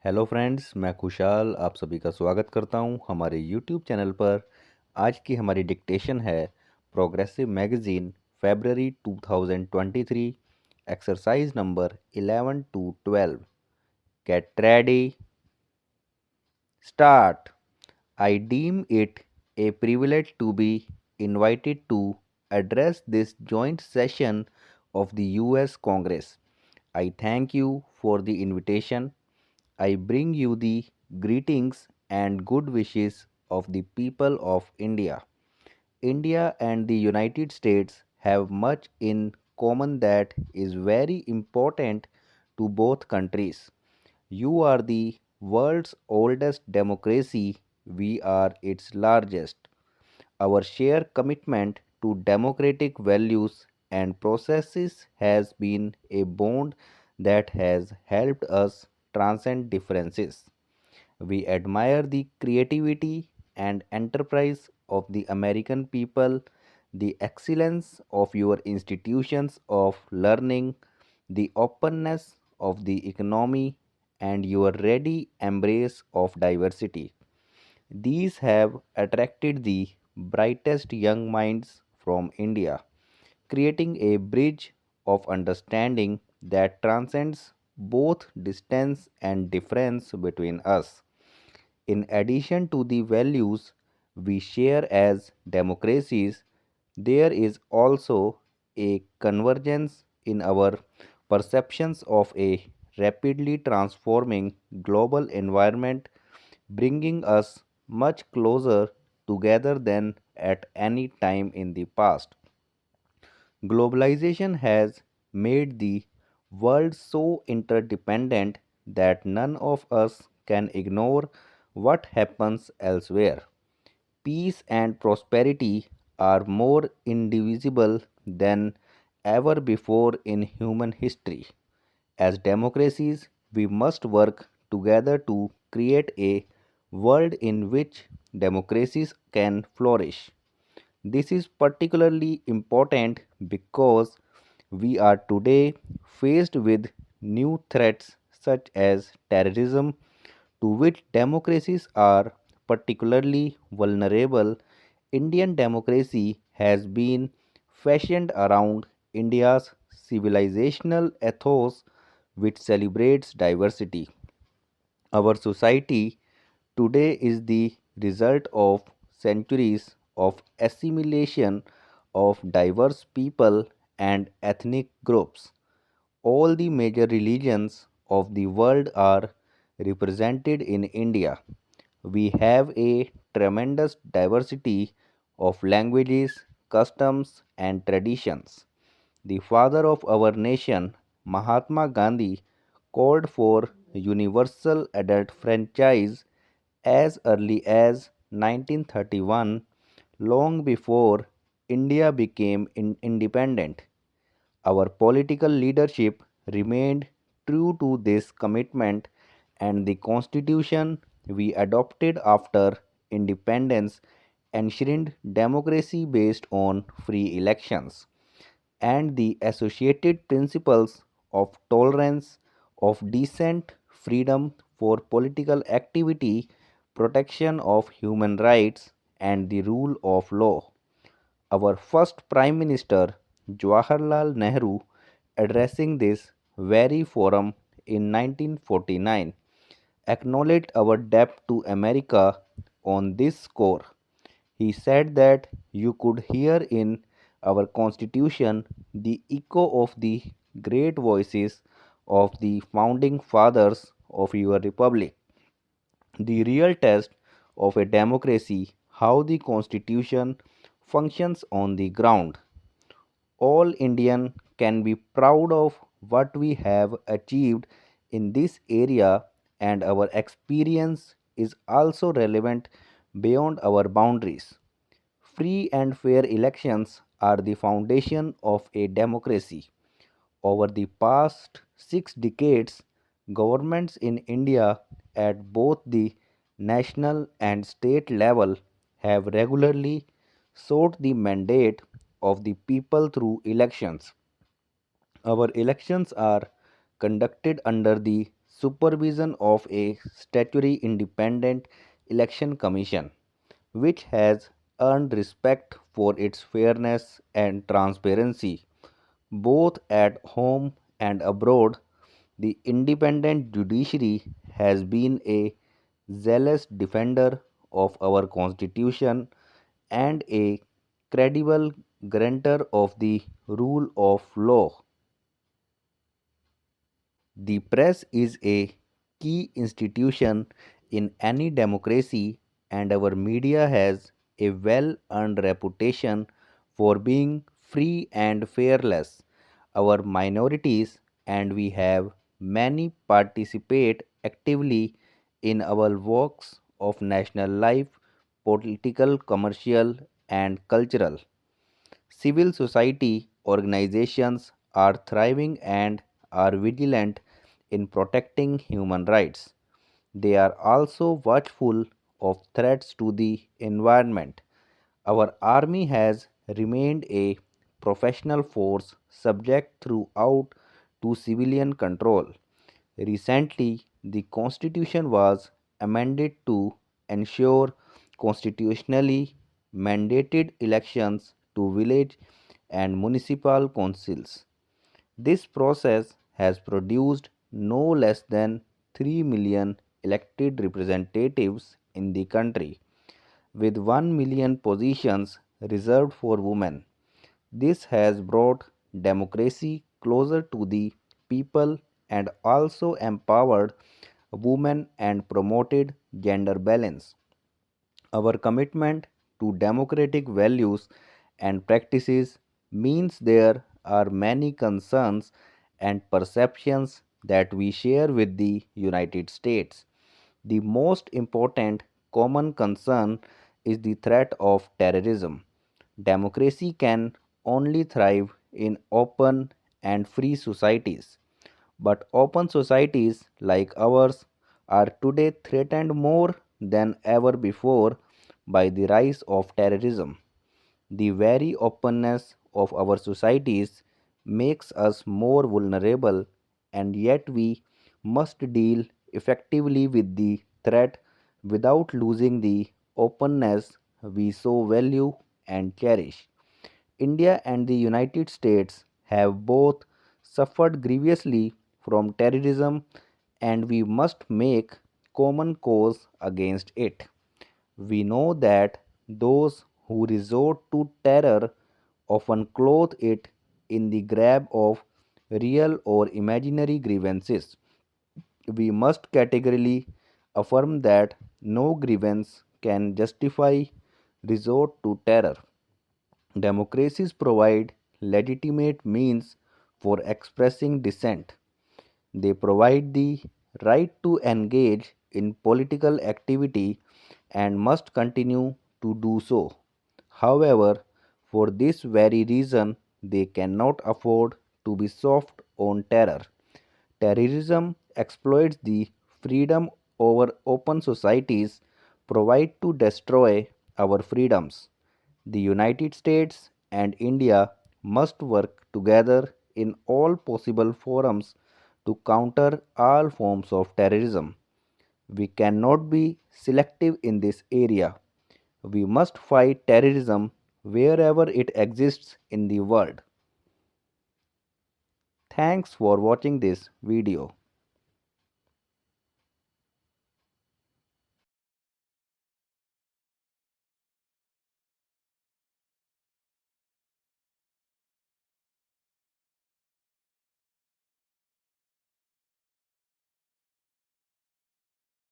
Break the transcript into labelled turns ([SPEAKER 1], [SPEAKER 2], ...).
[SPEAKER 1] Hello friends, मैं खुशाल आप सभी का स्वागत करता हूं हमारे यूट्यूब चैनल पर। आज की हमारी डिक्टेशन है प्रोग्रेसिव मैगज़ीन फरवरी 2023, exercise number 11 to 12। Get ready, start. I deem it a privilege to be invited to address this joint session of the US Congress. I thank you for the invitation. I bring you the greetings and good wishes of the people of India. India and the United States have much in common that is very important to both countries. You are the world's oldest democracy, we are its largest. Our shared commitment to democratic values and processes has been a bond that has helped us transcend differences. We admire the creativity and enterprise of the American people, the excellence of your institutions of learning, the openness of the economy, and your ready embrace of diversity. These have attracted the brightest young minds from India, creating a bridge of understanding that transcends both distance and difference between us. In addition to the values we share as democracies, there is also a convergence in our perceptions of a rapidly transforming global environment, bringing us much closer together than at any time in the past. Globalization has made the world so interdependent that none of us can ignore what happens elsewhere. Peace and prosperity are more indivisible than ever before in human history. As democracies, we must work together to create a world in which democracies can flourish. This is particularly important because we are today faced with new threats such as terrorism, to which democracies are particularly vulnerable. Indian democracy has been fashioned around India's civilizational ethos, which celebrates diversity. Our society today is the result of centuries of assimilation of diverse people and ethnic groups. All the major religions of the world are represented in India. We have a tremendous diversity of languages, customs, and traditions. The father of our nation, Mahatma Gandhi, called for universal adult franchise as early as 1931, long before India became independent. Our political leadership remained true to this commitment, and the constitution we adopted after independence enshrined democracy based on free elections and the associated principles of tolerance, of dissent, freedom for political activity, protection of human rights, and the rule of law. Our first Prime Minister, Jawaharlal Nehru, addressing this very forum in 1949, acknowledged our debt to America on this score. He said that you could hear in our Constitution the echo of the great voices of the founding fathers of your republic. The real test of a democracy, how the Constitution functions on the ground. All Indian can be proud of what we have achieved in this area, and our experience is also relevant beyond our boundaries. Free and fair elections are the foundation of a democracy. Over the past 6 decades, governments in India at both the national and state level have regularly sought the mandate of the people through elections. Our elections are conducted under the supervision of a statutory independent election commission, which has earned respect for its fairness and transparency both at home and abroad. The independent judiciary has been a zealous defender of our constitution and a credible guarantor of the rule of law. The press is a key institution in any democracy, and our media has a well earned reputation for being free and fearless. Our minorities and we have many participate actively in our walks of national life, political, commercial, and cultural. Civil society organizations are thriving and are vigilant in protecting human rights. They are also watchful of threats to the environment. Our army has remained a professional force subject throughout to civilian control. Recently, the Constitution was amended to ensure constitutionally mandated elections to village and municipal councils. This process has produced no less than 3 million elected representatives in the country, with 1 million positions reserved for women. This has brought democracy closer to the people and also empowered women and promoted gender balance. Our commitment to democratic values and practices means there are many concerns and perceptions that we share with the United States. The most important common concern is the threat of terrorism. Democracy can only thrive in open and free societies. But open societies like ours are today threatened more than ever before by the rise of terrorism. The very openness of our societies makes us more vulnerable, and yet we must deal effectively with the threat without losing the openness we so value and cherish. India and the United States have both suffered grievously from terrorism, and we must make common cause against it. We know that those who resort to terror often clothe it in the garb of real or imaginary grievances. We must categorically affirm that no grievance can justify resort to terror. Democracies provide legitimate means for expressing dissent. They provide the right to engage in political activity and must continue to do so. However, for this very reason, they cannot afford to be soft on terror. Terrorism exploits the freedom over open societies provide to destroy our freedoms. The United States and India must work together in all possible forums to counter all forms of terrorism. We cannot be selective in this area. We must fight terrorism wherever it exists in the world. Thanks for watching this video.